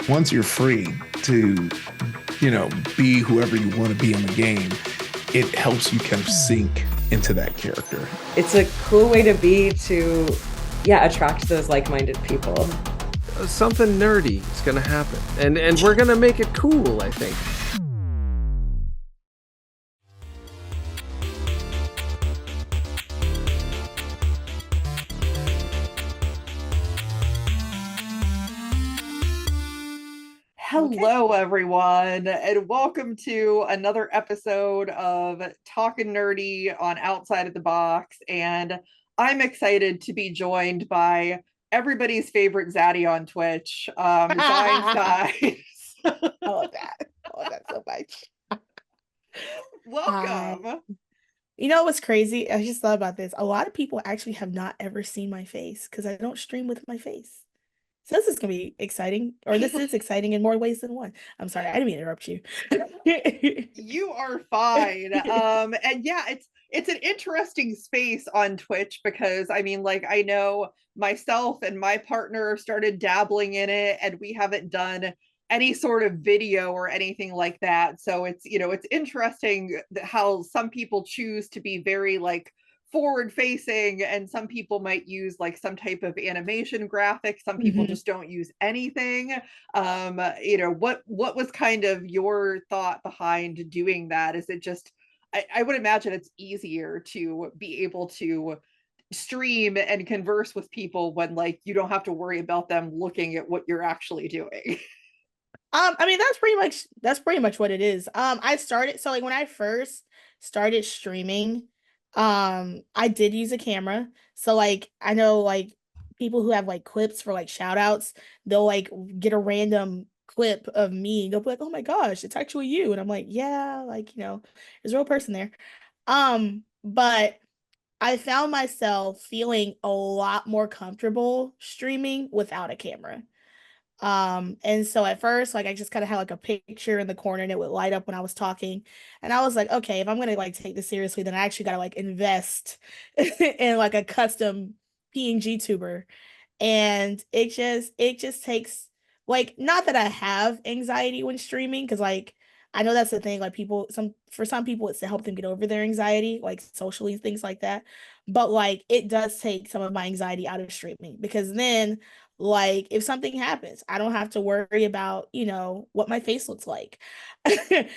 once you're free to, be whoever you want to be in the game, it helps you kind of sink into that character. It's a cool way to be to, yeah, attract those like-minded people. Something nerdy is gonna happen, and we're gonna make it cool, I think. Hello, everyone, and welcome to another episode of Talkin Nerdy on Outside of the Box. And I'm excited to be joined by everybody's favorite Zaddy on Twitch, Zeinstein. I love that. I love that so much. Welcome. You know what's crazy? I just thought about this. A lot of people actually have not ever seen my face because I don't stream with my face. So this is gonna be exciting, or this is exciting in more ways than one. I'm sorry, I didn't mean to interrupt you. You are fine. And yeah, it's an interesting space on Twitch because I mean, like, I know myself and my partner started dabbling in it, and we haven't done any sort of video or anything like that. So it's interesting how some people choose to be very like forward facing, and some people might use like some type of animation graphic. Some people just don't use anything. What was kind of your thought behind doing that? Is it just, I would imagine it's easier to be able to stream and converse with people when like you don't have to worry about them looking at what you're actually doing. I mean that's pretty much what it is. I started, so like when I first started streaming, I did use a camera. So like I know like people who have like clips for like shout outs, they'll like get a random clip of me and they'll be like, oh my gosh, it's actually you. And I'm like, yeah, like, there's a real person there. But I found myself feeling a lot more comfortable streaming without a camera. And so at first, like I just kind of had like a picture in the corner and it would light up when I was talking. And I was like, okay, if I'm gonna like take this seriously, then I actually gotta like invest in like a custom PNG tuber. And it just takes, like, not that I have anxiety when streaming, because like I know that's the thing, like some people it's to help them get over their anxiety, like socially, things like that. But like it does take some of my anxiety out of streaming, because then like if something happens, I don't have to worry about, what my face looks like. And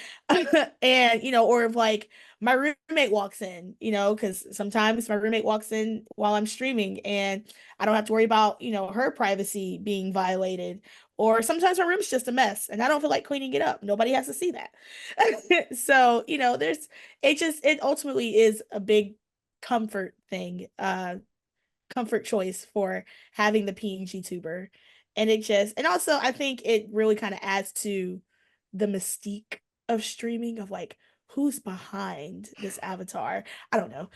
or if like my roommate walks in, because sometimes my roommate walks in while I'm streaming and I don't have to worry about, her privacy being violated. Or sometimes my room's just a mess and I don't feel like cleaning it up. Nobody has to see that. So, it ultimately is a big comfort thing, comfort choice for having the PNG tuber. And also I think it really kind of adds to the mystique of streaming, of like who's behind this avatar. I don't know.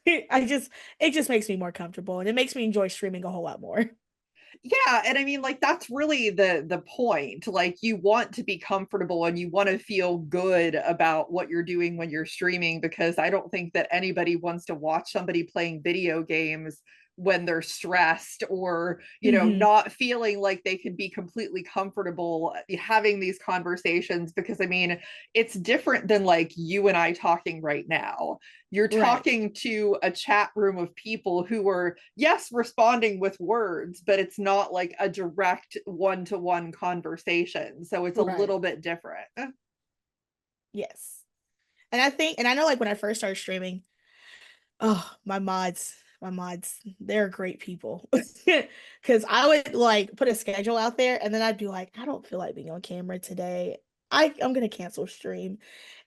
It just makes me more comfortable and it makes me enjoy streaming a whole lot more. Yeah, and I mean, like, that's really the point. Like, you want to be comfortable and you want to feel good about what you're doing when you're streaming, because I don't think that anybody wants to watch somebody playing video games when they're stressed, or Mhm. not feeling like they can be completely comfortable having these conversations. Because I mean, it's different than like you and I talking right now. You're Right. talking to a chat room of people who are, yes, responding with words, but it's not like a direct one-to-one conversation, so it's a Right. little bit different. Yes. And I know like when I first started streaming, oh, my mods, they're great people. Because I would like put a schedule out there and then I'd be like, I don't feel like being on camera today. I'm gonna cancel stream.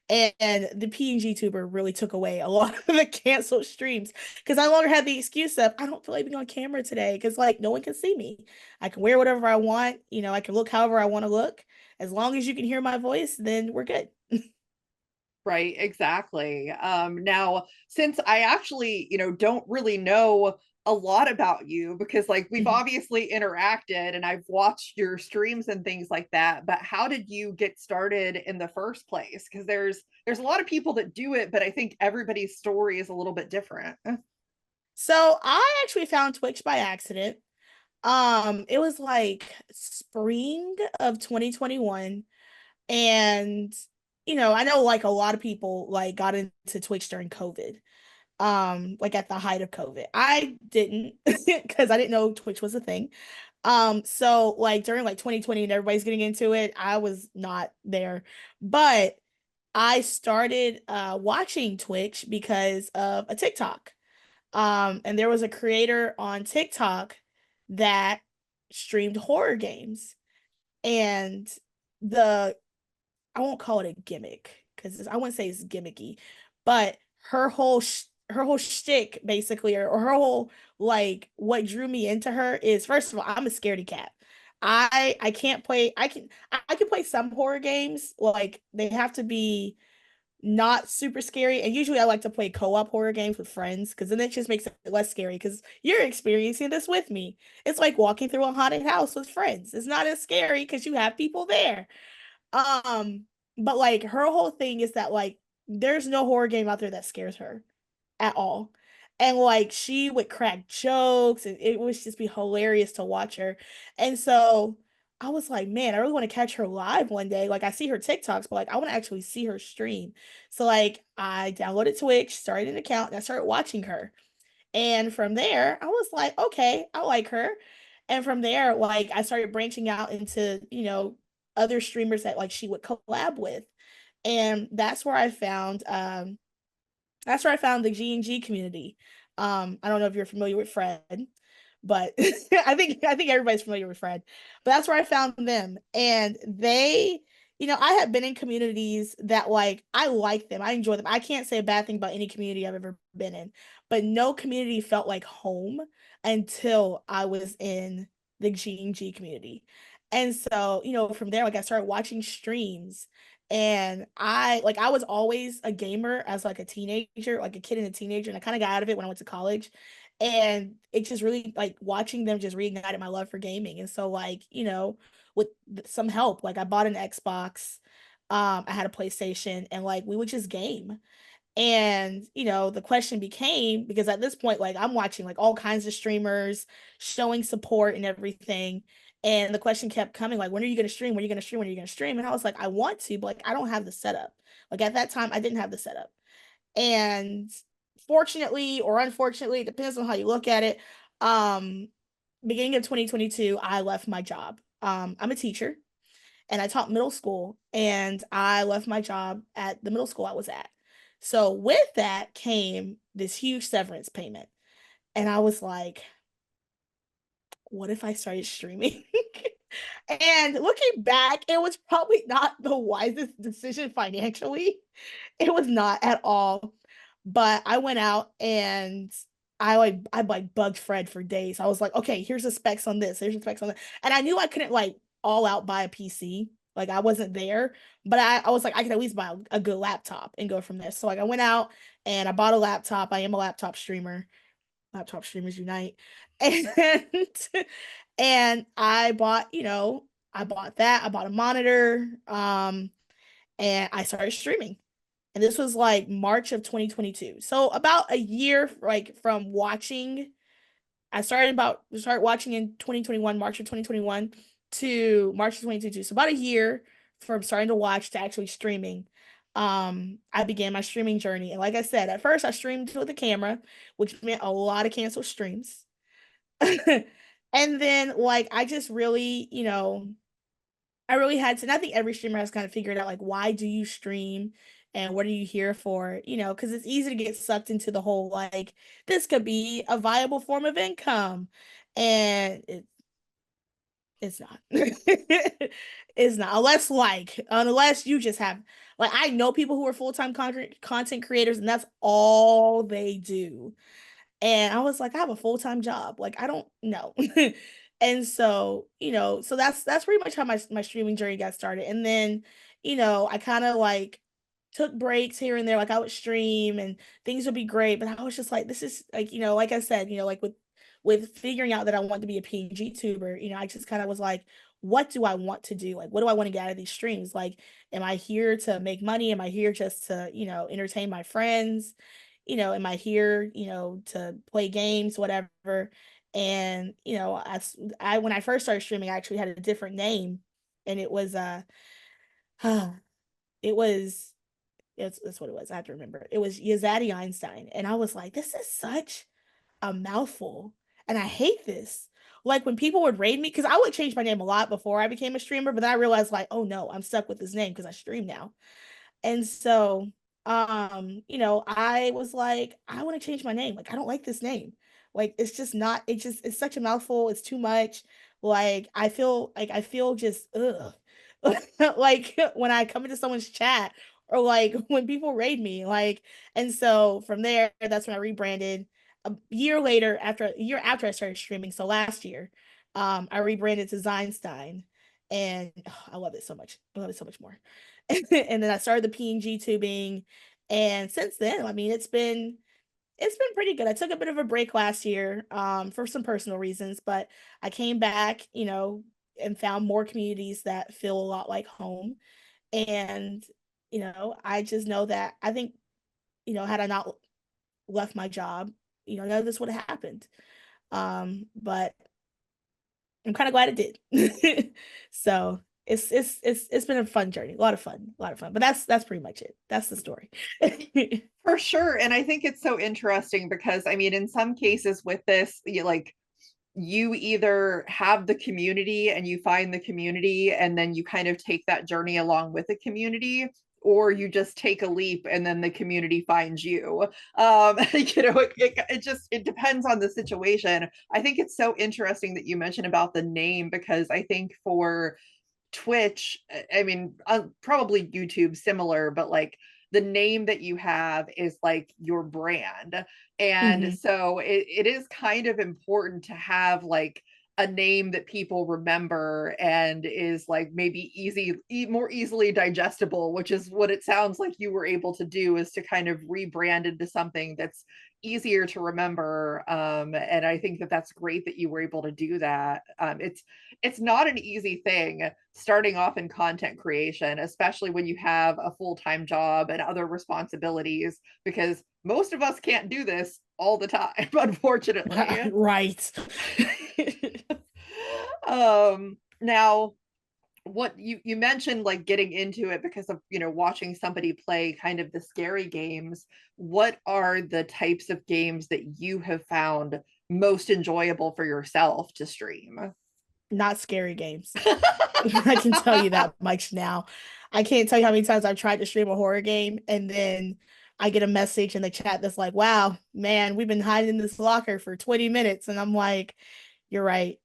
And the PNG tuber really took away a lot of the canceled streams, because I no longer had the excuse of I don't feel like being on camera today because like no one can see me. I can wear whatever I want, I can look however I want to look. As long as you can hear my voice, then we're good. Right, exactly. Now, since I actually, don't really know a lot about you, because like we've obviously interacted and I've watched your streams and things like that, but how did you get started in the first place? Because there's a lot of people that do it, but I think everybody's story is a little bit different. So I actually found Twitch by accident. It was like spring of 2021. And I know like a lot of people like got into Twitch during COVID. Like at the height of COVID. I didn't because I didn't know Twitch was a thing. So like during like 2020 and everybody's getting into it, I was not there. But I started watching Twitch because of a TikTok. And there was a creator on TikTok that streamed horror games. And the I won't call it a gimmick because I wouldn't say it's gimmicky, but her whole shtick basically, or her whole like what drew me into her is, first of all, I'm a scaredy cat. I can't play. I can play some horror games. Like they have to be not super scary, and usually I like to play co-op horror games with friends because then it just makes it less scary because you're experiencing this with me. It's like walking through a haunted house with friends. It's not as scary because you have people there. um, but like her whole thing is that like there's no horror game out there that scares her at all. And like she would crack jokes and it would just be hilarious to watch her. And so I was like, man, I really want to catch her live one day. Like I see her TikToks, but like I want to actually see her stream. So like I downloaded Twitch, started an account, and I started watching her. And from there, I was like, okay, I like her. And from there, like I started branching out into, other streamers that like she would collab with. And that's where I found the G&G community. I don't know if you're familiar with Fred, but I think everybody's familiar with Fred. But that's where I found them. And I had been in communities that like I like them. I enjoy them. I can't say a bad thing about any community I've ever been in, but no community felt like home until I was in the G&G community. And so, from there, like I started watching streams, and I was always a gamer as like a teenager, like a kid and a teenager, and I kind of got out of it when I went to college. And it just really like watching them just reignited my love for gaming. And so like, with some help, like I bought an Xbox, I had a PlayStation, and like we would just game. And, the question became, because at this point, like I'm watching like all kinds of streamers showing support and everything. And the question kept coming, like, when are you going to stream? When are you going to stream? When are you going to stream? And I was like, I want to, but like, I don't have the setup. Like at that time, I didn't have the setup. And fortunately or unfortunately, it depends on how you look at it. Um, Beginning of 2022, I left my job. I'm a teacher and I taught middle school, and I left my job at the middle school I was at. So with that came this huge severance payment. And I was like, what if I started streaming? And looking back, it was probably not the wisest decision financially. It was not at all. But I went out and I bugged Fred for days. I was like, okay, here's the specs on this, here's the specs on that. And I knew I couldn't like all out buy a PC. Like I wasn't there, but I was like, I could at least buy a good laptop and go from there. So like I went out and I bought a laptop. I am a laptop streamer. Laptop streamers unite. And and I bought that. I bought a monitor. And I started streaming. And this was like March of 2022. So about a year like from watching. I started watching in 2021, March of 2021 to March of 2022. So about a year from starting to watch to actually streaming. I began my streaming journey. And like I said, at first I streamed with a camera, which meant a lot of canceled streams. And then like I just really, I really had to, and I think every streamer has kind of figured out like why do you stream and what are you here for? Because it's easy to get sucked into the whole like this could be a viable form of income. And it's not. It's not. Unless you just have like I know people who are full-time content creators and that's all they do. And I was like, I have a full-time job. Like, I don't know. And so, so that's pretty much how my streaming journey got started. And then, I kind of like took breaks here and there. Like I would stream and things would be great, but I was just like, this is like, like I said, like with figuring out that I want to be a PG tuber, I just kind of was like, what do I want to do? Like, what do I want to get out of these streams? Like, am I here to make money? Am I here just to, entertain my friends? Am I here, to play games, whatever? And I when I first started streaming, I actually had a different name, and it was it was it's what it was. I have to remember. It was Yazadi Einstein, and I was like, this is such a mouthful, and I hate this. Like when people would raid me, because I would change my name a lot before I became a streamer, but then I realized like, oh no, I'm stuck with this name because I stream now. And so, I was like, I want to change my name. Like, I don't like this name. Like, it's just not, it's such a mouthful. It's too much. Like, I feel just, ugh. Like when I come into someone's chat or like when people raid me, like, and so from there, that's when I rebranded a year after I started streaming. So last year, I rebranded to Zeinstein, and I love it so much. I love it so much more. And then I started the PNG tubing, and since then, I mean, it's been pretty good. I took a bit of a break last year, for some personal reasons, but I came back, and found more communities that feel a lot like home. And I just know that I think, had I not left my job, none of this would have happened. But I'm kind of glad it did. So it's been a fun journey, a lot of fun, a lot of fun. But that's pretty much it. That's the story. For sure. And I think it's so interesting because I mean, in some cases with this, you either have the community and you find the community and then you kind of take that journey along with the community, or you just take a leap and then the community finds you. It depends on the situation. I think it's so interesting that you mentioned about the name, because I think for Twitch, I mean, probably YouTube similar, but like the name that you have is like your brand. And Mhm. so it is kind of important to have like a name that people remember and is like maybe more easily digestible, which is what it sounds like you were able to do, is to kind of rebrand into something that's easier to remember. And I think that that's great that you were able to do that. It's not an easy thing starting off in content creation, especially when you have a full-time job and other responsibilities, because most of us can't do this all the time, unfortunately. Right. Now, what you mentioned, like getting into it because of watching somebody play kind of the scary games. What are the types of games that you have found most enjoyable for yourself to stream? Not scary games. I can tell you that much now. I can't tell you how many times I've tried to stream a horror game and then I get a message in the chat that's like, wow, man, we've been hiding in this locker for 20 minutes. And I'm like, you're right.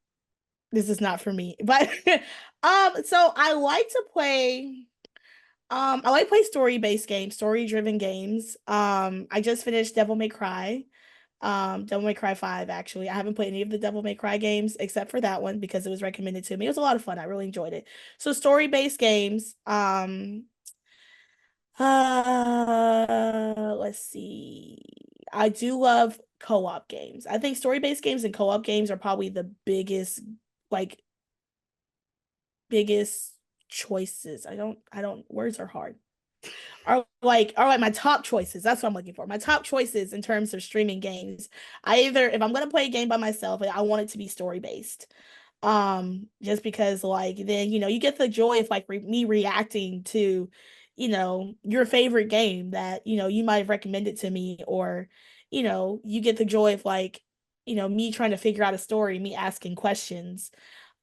This is not for me. But so I like play story-based games, story-driven games. I just finished Devil May Cry 5 actually. I haven't played any of the Devil May Cry games except for that one because it was recommended to me. It was a lot of fun. I really enjoyed it. So story-based games. Let's see. I do love co-op games. I think story-based games and co-op games are probably the like biggest choices. I don't words are hard. Are like my top choices. That's what I'm looking for. My top choices in terms of streaming games. If I'm gonna play a game by myself, I want it to be story based. Just because like then you get the joy of like me reacting to your favorite game that you might have recommended to me, or you get the joy of like me trying to figure out a story, me asking questions.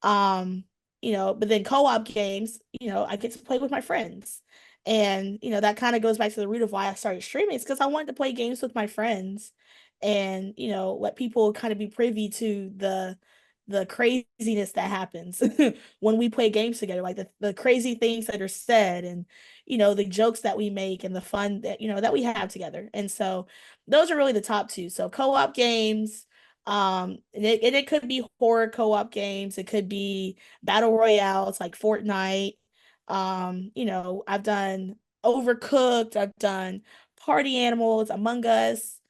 um but then co-op games, I get to play with my friends. And that kind of goes back to the root of why I started streaming. It's because I wanted to play games with my friends and let people kind of be privy to the craziness that happens when we play games together, like the crazy things that are said, and the jokes that we make and the fun that that we have together. And so those are really the top two. So co-op games, and it could be horror co-op games, it could be battle royales like Fortnite. I've done Overcooked, I've done Party Animals, Among Us.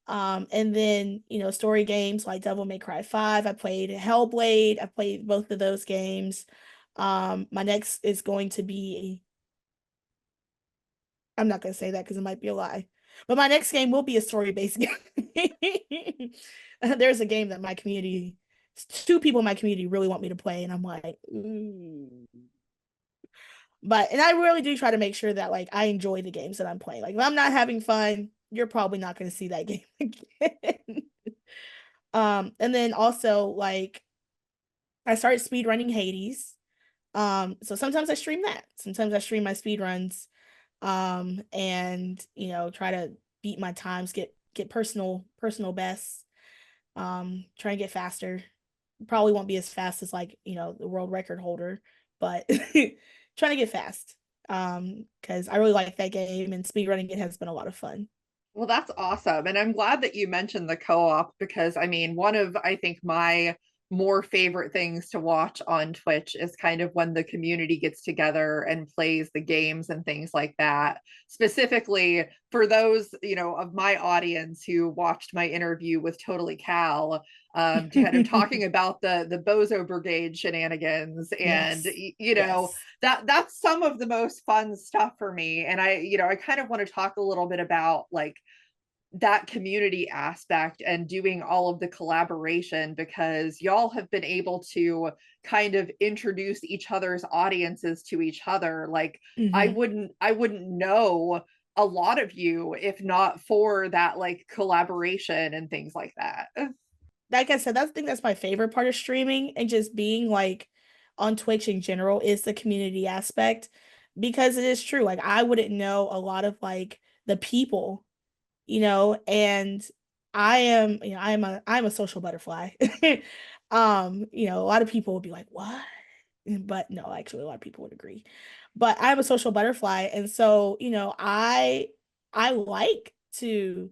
And then, story games like Devil May Cry 5. I played Hellblade. I played both of those games. My next is going to be, I'm not gonna say that because it might be a lie. But my next game will be a story-based game. There's a game that my community, two people in my community really want me to play, and I'm like, "Ooh." But and I really do try to make sure that like I enjoy the games that I'm playing. Like if I'm not having fun, you're probably not going to see that game again. And then also like I started speed running Hades. So sometimes I stream that. Sometimes I stream my speed runs. And you know, try to beat my times, get personal bests. Try and get faster. Probably won't be as fast as like, you know, the world record holder, but trying to get fast. Because I really like that game and speedrunning it has been a lot of fun. Well, that's awesome. And I'm glad that you mentioned the co-op because I mean, one of I think my more favorite things to watch on Twitch is kind of when the community gets together and plays the games and things like that. Specifically for those, you know, of my audience who watched my interview with Totally Cal, kind of talking about the Bozo Brigade shenanigans and Yes. you know, Yes. that's some of the most fun stuff for me. And I, you know, I kind of want to talk a little bit about like that community aspect and doing all of the collaboration because y'all have been able to kind of introduce each other's audiences to each other. Like Hmm. I wouldn't know a lot of you if not for that like collaboration and things like that. Like I said, that's I think that's my favorite part of streaming and just being like on Twitch in general is the community aspect because it is true. Like I wouldn't know a lot of like the people, you know, and I am, you know, I'm a social butterfly. You know, a lot of people would be like, "What?" But no, actually a lot of people would agree. But I'm a social butterfly and so, you know, I like to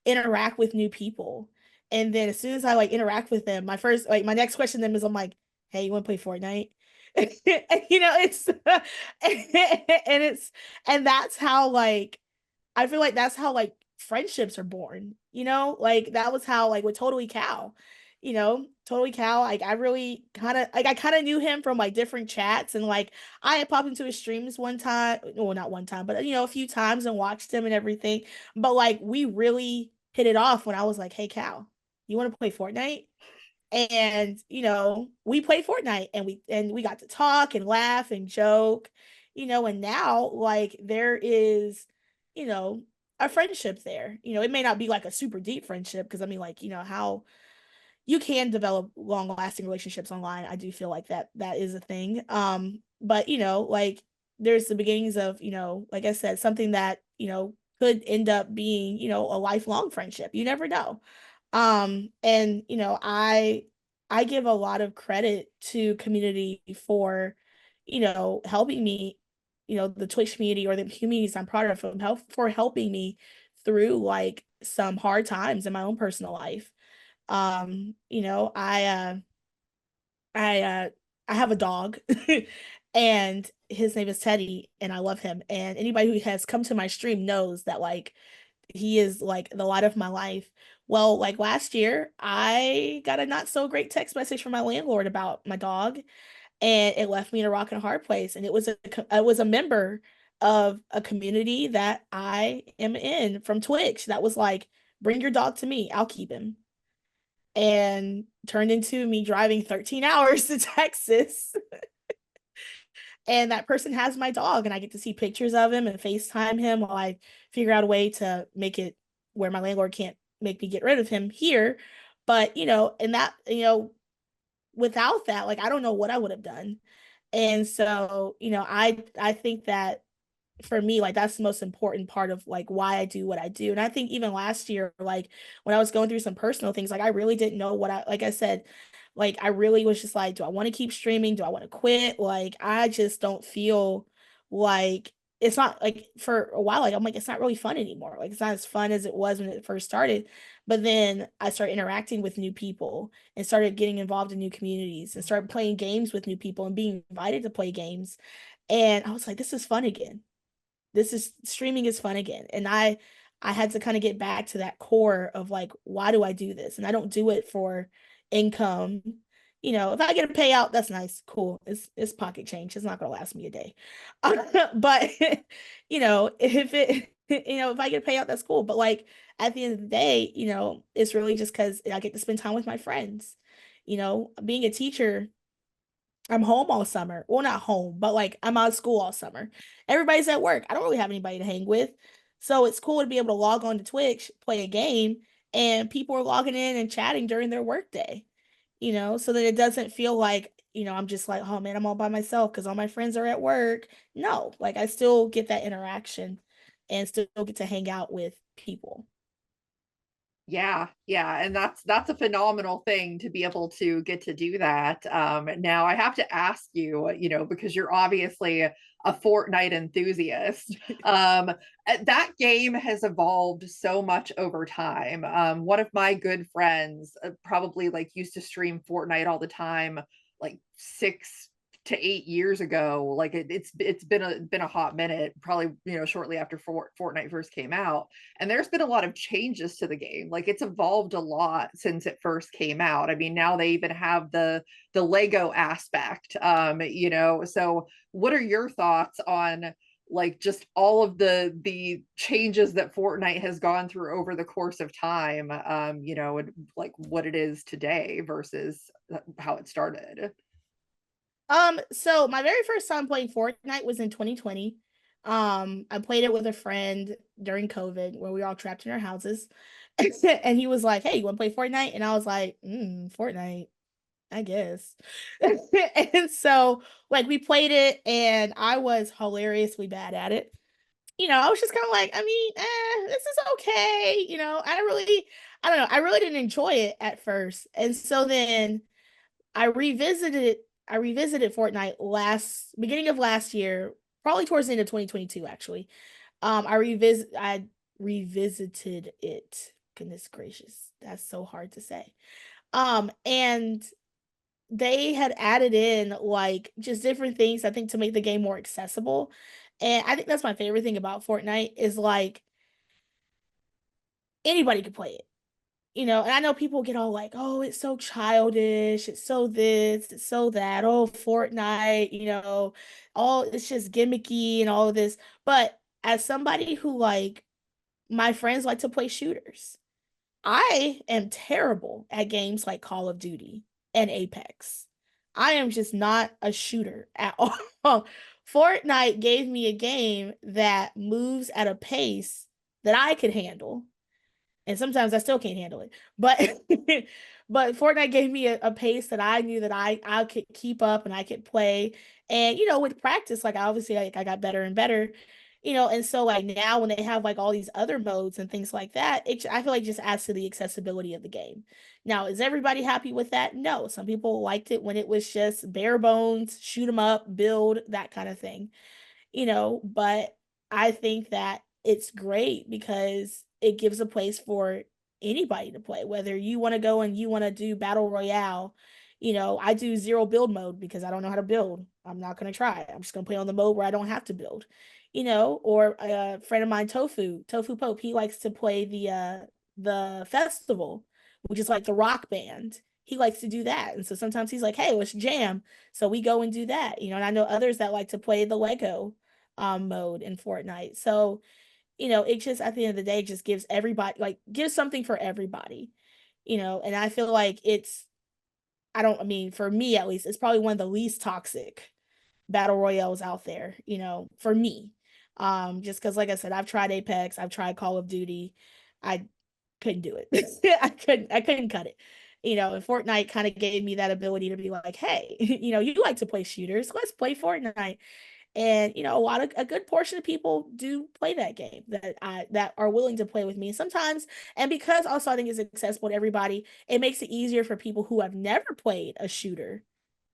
interact with new people. And then as soon as I like interact with them, my first like my next question to them is I'm like, "Hey, you want to play Fortnite?" You know, it's and it's and that's how like I feel like that's how like friendships are born, you know? Like that was how like with Totally Cow, you know, Totally Cow, like I really kind of like I kind of knew him from like different chats and like I had popped into his streams one time, well not one time, but you know, a few times and watched him and everything. But like we really hit it off when I was like, "Hey Cow, you want to play Fortnite?" And you know we played Fortnite and we got to talk and laugh and joke, you know, and now like there is, you know, a friendship there. You know, it may not be like a super deep friendship because I mean like, you know, how you can develop long lasting relationships online. I do feel like that is a thing. But you know, like there's the beginnings of, you know, like I said, something that, you know, could end up being, you know, a lifelong friendship. You never know. And you know, I give a lot of credit to community for, you know, helping me, you know, the Twitch community or the communities I'm part of for helping me through like some hard times in my own personal life. You know, I I have a dog and his name is Teddy and I love him. And anybody who has come to my stream knows that like he is like the light of my life. Well, like last year, I got a not so great text message from my landlord about my dog, and it left me in a rock and a hard place. And it was a member of a community that I am in from Twitch that was like, "Bring your dog to me, I'll keep him." And turned into me driving 13 hours to Texas. And that person has my dog, and I get to see pictures of him and FaceTime him while I figure out a way to make it where my landlord can't make me get rid of him here. But, you know, and that, you know, without that, like I don't know what I would have done. And so, you know, I think that for me, like that's the most important part of like why I do what I do. And I think even last year, like when I was going through some personal things, like I really didn't know what I like I said, like I really was just like, do I want to keep streaming? Do I want to quit? Like I just don't feel like it's not like for a while, like I'm like, it's not really fun anymore. Like it's not as fun as it was when it first started. But then I started interacting with new people and started getting involved in new communities and started playing games with new people and being invited to play games. And I was like, this is fun again. This is streaming is fun again. And I had to kind of get back to that core of like, why do I do this? And I don't do it for income. If I get a payout, that's nice, cool. It's pocket change. It's not gonna last me a day. But if it if I get a payout, that's cool. But like at the end of the day, it's really just because I get to spend time with my friends. Being a teacher, I'm home all summer. Well, not home, but like I'm out of school all summer. Everybody's at work. I don't really have anybody to hang with. So it's cool to be able to log on to Twitch, play a game, and people are logging in and chatting during their workday. So that it doesn't feel like, I'm just like, oh man, I'm all by myself because all my friends are at work. No, like I still get that interaction and still get to hang out with people. Yeah, yeah, and that's a phenomenal thing to be able to get to do that. Now I have to ask you, because you're obviously a Fortnite enthusiast. That game has evolved so much over time. One of my good friends probably like used to stream Fortnite all the time, like 6 to 8 years ago. Like it's been a hot minute, probably shortly after Fortnite first came out, and there's been a lot of changes to the game. Like it's evolved a lot since it first came out. I mean, now they even have the Lego aspect. So what are your thoughts on like just all of the changes that Fortnite has gone through over the course of time, and like what it is today versus how it started? So my very first time playing Fortnite was in 2020. I played it with a friend during COVID where we were all trapped in our houses. And he was like, "Hey, you want to play Fortnite?" And I was like, Fortnite, I guess." And so like we played it and I was hilariously bad at it. I was just kind of like, I mean, this is okay. I don't know. I really didn't enjoy it at first. And so then I revisited I revisited Fortnite beginning of last year, probably towards the end of 2022 actually. I revisited it. Goodness gracious. That's so hard to say. And they had added in like just different things I think to make the game more accessible. And I think that's my favorite thing about Fortnite is like anybody could play it. And I know people get all like, oh, it's so childish, it's so this, it's so that, oh, Fortnite, all it's just gimmicky and all of this. But as somebody who like my friends like to play shooters, I am terrible at games like Call of Duty and Apex. I am just not a shooter at all. Fortnite gave me a game that moves at a pace that I could handle, and sometimes I still can't handle it. But but Fortnite gave me a pace that I knew that I could keep up and I could play. And with practice, like obviously like I got better and better. And so like now when they have like all these other modes and things like that, I feel like just adds to the accessibility of the game. Now, is everybody happy with that? No. Some people liked it when it was just bare bones, shoot 'em up, build, that kind of thing. But I think that it's great because it gives a place for anybody to play, whether you want to go and you want to do battle royale. I do zero build mode because I don't know how to build. I'm not going to try. I'm just going to play on the mode where I don't have to build. Or a friend of mine, Tofu Pope, he likes to play the festival, which is like the rock band. He likes to do that. And so sometimes he's like, "Hey, let's jam." So we go and do that. And I know others that like to play the Lego mode in Fortnite. So, it just at the end of the day just gives everybody like gives something for everybody. And I feel like I mean, for me at least, it's probably one of the least toxic battle royales out there, for me. Just because like I said, I've tried Apex, I've tried Call of Duty. I couldn't do it. I couldn't cut it. And Fortnite kind of gave me that ability to be like, hey, you like to play shooters, let's play Fortnite. And a good portion of people do play that game that are willing to play with me sometimes. And because also I think it's accessible to everybody, it makes it easier for people who have never played a shooter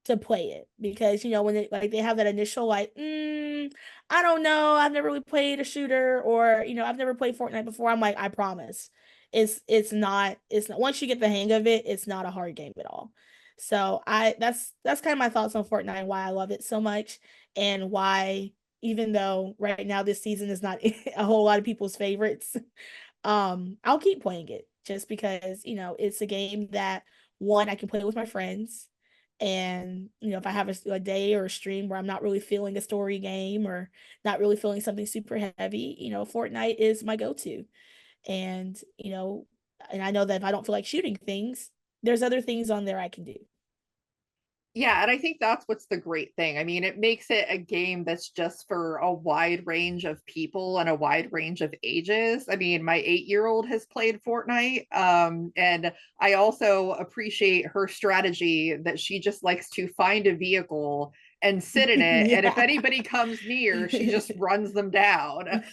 to play it, because when they have that initial like I don't know, I've never really played a shooter, or I've never played Fortnite before. I'm like, I promise it's not once you get the hang of it, it's not a hard game at all. So that's kind of my thoughts on Fortnite and why I love it so much, and why, even though right now this season is not a whole lot of people's favorites, I'll keep playing it just because it's a game that, one, I can play with my friends. And, if I have a day or a stream where I'm not really feeling a story game or not really feeling something super heavy, Fortnite is my go-to. And, and I know that if I don't feel like shooting things, there's other things on there I can do. Yeah, and I think that's what's the great thing. I mean, it makes it a game that's just for a wide range of people and a wide range of ages. I mean, my 8-year-old has played Fortnite, and I also appreciate her strategy that she just likes to find a vehicle and sit in it, and if Yeah. anybody comes near, she just runs them down.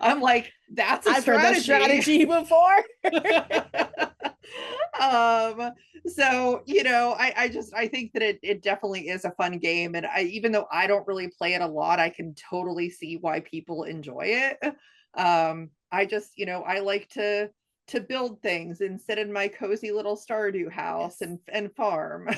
I'm like, that's a I've heard that strategy. strategy before. um so I think that it definitely is a fun game, and I, even though I don't really play it a lot, I can totally see why people enjoy it. I just, I like to build things and sit in my cozy little Stardew house Yes. and farm.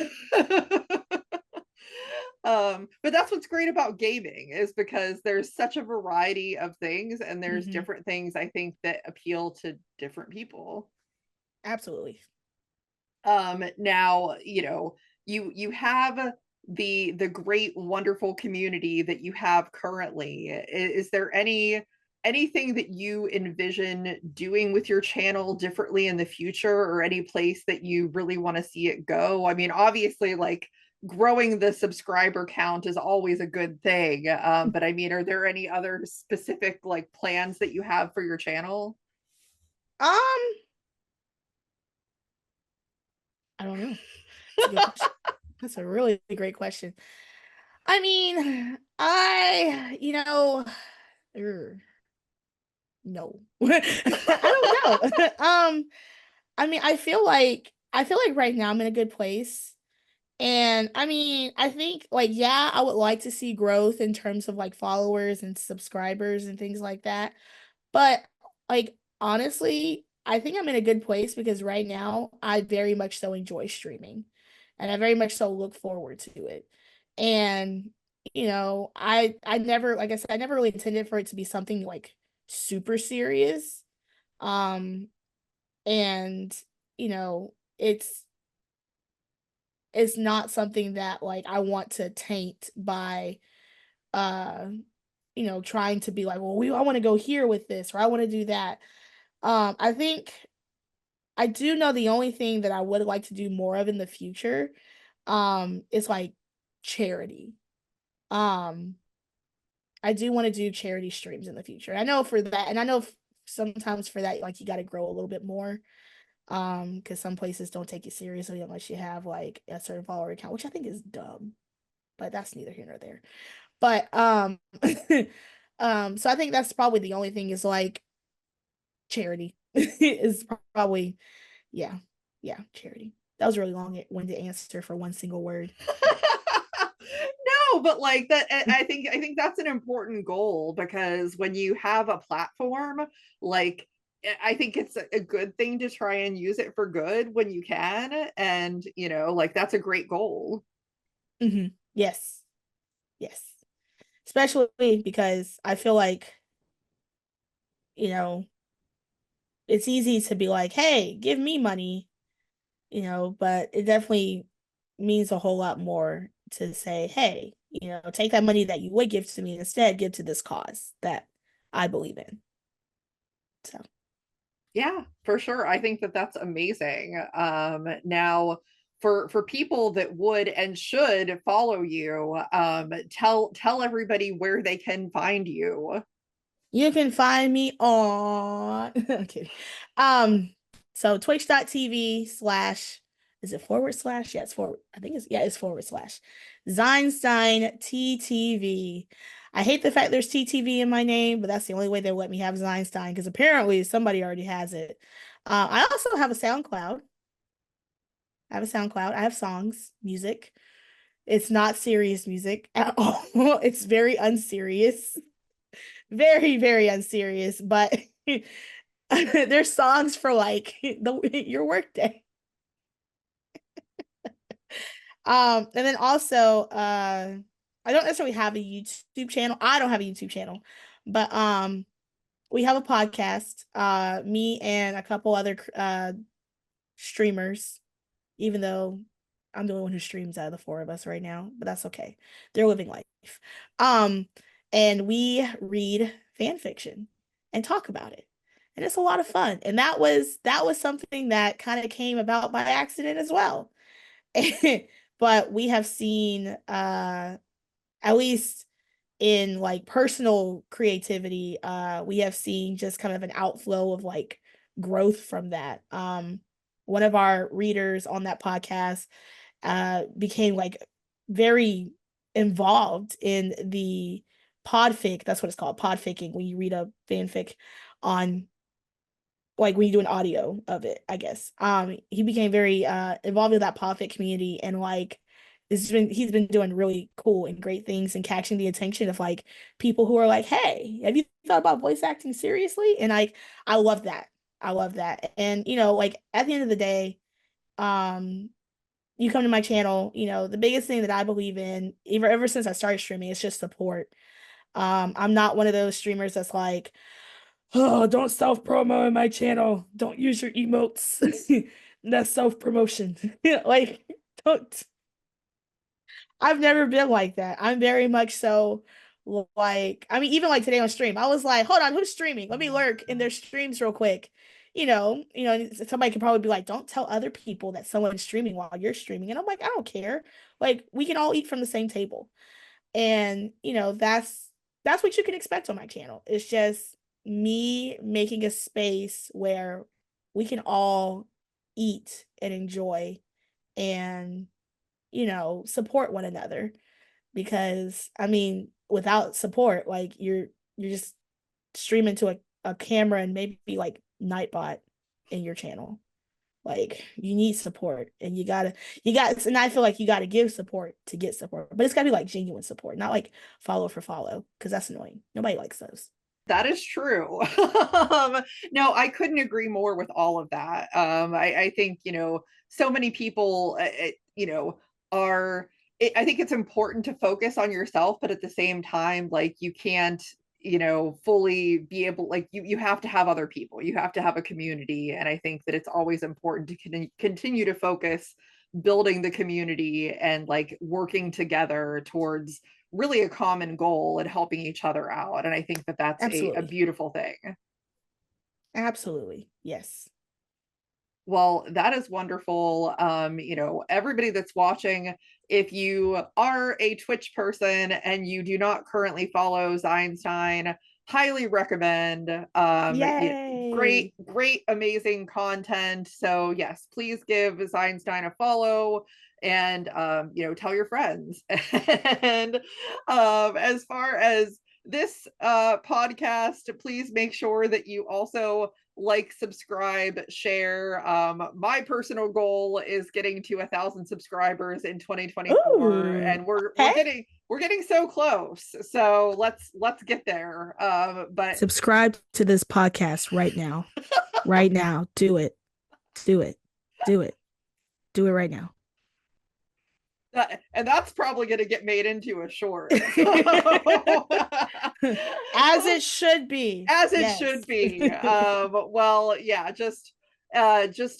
But that's what's great about gaming, is because there's such a variety of things, and there's Mhm. different things I think that appeal to different people. Absolutely. Now, you have the great wonderful community that you have currently. Is there anything that you envision doing with your channel differently in the future, or any place that you really want to see it go? I mean, obviously, like, growing the subscriber count is always a good thing, but I mean, are there any other specific, like, plans that you have for your channel? Um, I don't know. That's a good question. That's a really great question. I mean, er, no. I don't know. I mean, I feel like right now I'm in a good place. And I mean, I think like yeah, I would like to see growth in terms of like followers and subscribers and things like that. But like honestly, I think I'm in a good place because right now I very much so enjoy streaming and I very much so look forward to it. And I never, like I said, I never really intended for it to be something like super serious. Um and you know, it's not something that like I want to taint by uh trying to be like, well, I want to go here with this or I want to do that. I think I do know the only thing that I would like to do more of in the future is like charity. Um I do want to do charity streams in the future. I know for that, and I know sometimes for that like you got to grow a little bit more because some places don't take it seriously unless you have like a certain follower account, which I think is dumb, but that's neither here nor there. But so I think that's probably the only thing is like charity is probably yeah. Yeah, charity. That was a really long-winded answer for one single word. No, but like that, I think that's an important goal, because when you have a platform, like, I think it's a good thing to try and use it for good when you can, and like, that's a great goal. Yes. Yes. Especially because I feel like, you know, it's easy to be like, "Hey, give me money," but it definitely means a whole lot more to say, "Hey, take that money that you would give to me instead, give to this cause that I believe in." So, Yeah, for sure. I think that that's amazing. Now, for people that would and should follow you, tell everybody where they can find you. you can find me on okay. So twitch.tv/ is it forward slash? Yeah, it's forward. I think it's forward slash Zeinstein TTV. I hate the fact there's TTV in my name, but that's the only way they let me have Zeinstein because apparently somebody already has it. I also have a SoundCloud. I have songs, music. It's not serious music at all. It's very unserious. Very, very unserious, but there's songs for like your workday. And then also, I don't necessarily have a YouTube channel. I don't have a YouTube channel, but we have a podcast. Me and a couple other streamers, even though I'm the only one who streams out of the four of us right now, but that's okay. They're living life. Um, and we read fan fiction and talk about it. And it's a lot of fun. And that was something that kind of came about by accident as well. But we have seen at least in like personal creativity, we have seen just kind of an outflow of like growth from that. One of our readers on that podcast became like very involved in the podfic. That's what it's called, podficking, when you read a fanfic on, like when you do an audio of it, I guess. He became very involved in that podfic community, and like he's been doing really cool and great things and catching the attention of like people who are like, hey, have you thought about voice acting seriously? And I love that. I love that. And you know, like at the end of the day, you come to my channel, you know, the biggest thing that I believe in, ever since I started streaming, is just support. I'm not one of those streamers that's like, oh, don't self-promo in my channel. Don't use your emotes. That's self-promotion. Like, don't. I've never been like that. I'm very much so like, I mean, even like today on stream, I was like, hold on, who's streaming? Let me lurk in their streams real quick. And somebody could probably be like, don't tell other people that someone's streaming while you're streaming. And I'm like, I don't care. Like, we can all eat from the same table. And, that's what you can expect on my channel. It's just me making a space where we can all eat and enjoy and, support one another. Because I mean, without support, like you're just streaming to a camera and maybe like Nightbot in your channel. Like, you need support, and and I feel like you gotta give support to get support, but it's gotta be like genuine support, not like follow for follow, because that's annoying. Nobody likes those. That is true. No, I couldn't agree more with all of that. I think, so many people, are, I think it's important to focus on yourself, but at the same time, like you can't, fully be able, like you have to have other people, you have to have a community. And I think that it's always important to continue to focus building the community and like working together towards really a common goal and helping each other out. And I think that that's a beautiful thing. Absolutely. Yes. Well, that is wonderful. Everybody that's watching, if you are a Twitch person and you do not currently follow Zeinstein, highly recommend. Yay. Great, amazing content. So yes, please give Zeinstein a follow and tell your friends. And as far as this podcast, please make sure that you also like, subscribe, share. My personal goal is getting to 1,000 subscribers in 2024. Ooh, and we're getting so close. So let's get there. But subscribe to this podcast right now. Right now. Do it right now. And that's probably going to get made into a short. As it should be. As it should be. Well, yeah, just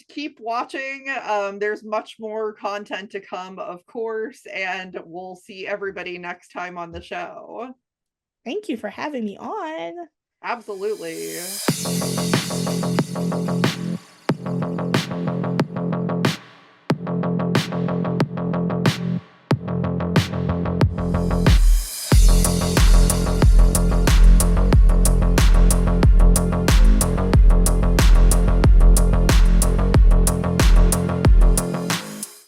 keep watching. There's much more content to come, of course, and we'll see everybody next time on the show. Thank you for having me on. Absolutely.